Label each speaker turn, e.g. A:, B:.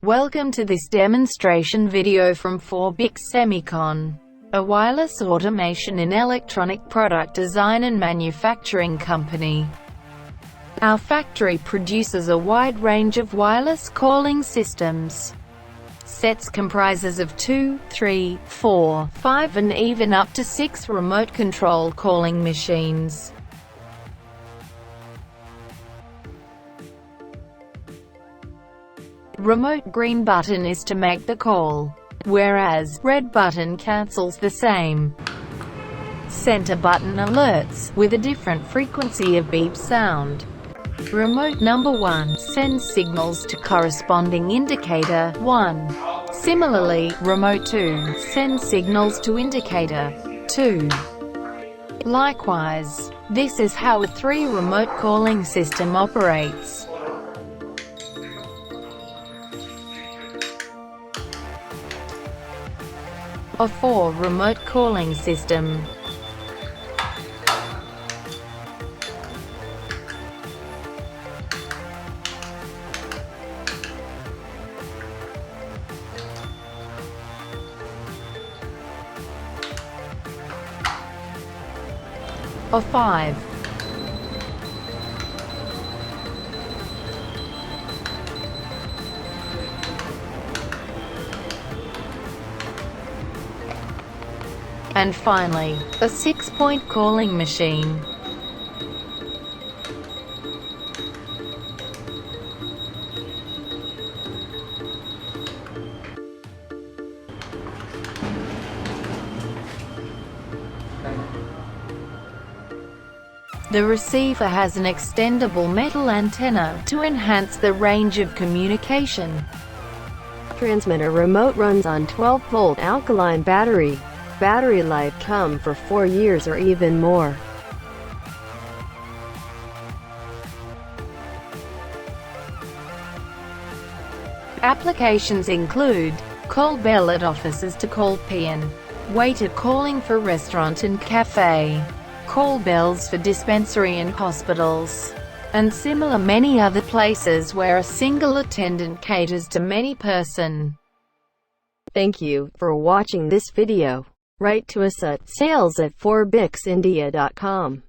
A: Welcome to this demonstration video from Forbix Semicon, a wireless automation and electronic product design and manufacturing company. Our factory produces a wide range of wireless calling systems. Sets comprises of 2, 3, 4, 5 and even up to 6 remote control calling machines. Remote green button is to make the call, whereas red button cancels the same. Center button alerts, with a different frequency of beep sound. Remote number 1 sends signals to corresponding indicator 1. Similarly, remote 2 sends signals to indicator 2. Likewise, this is how a 3 remote calling system operates. A 4 remote calling system. A 5. And finally, a 6-point calling machine. The receiver has an extendable metal antenna to enhance the range of communication.
B: Transmitter remote runs on 12-volt alkaline battery. Battery life come for 4 years or even more.
A: Applications include call bell at offices to call Peon, waiter calling for restaurant and cafe, call bells for dispensary and hospitals, and similar many other places where a single attendant caters to many person.
B: Thank you for watching this video. Write to us at sales@forbixindia.com.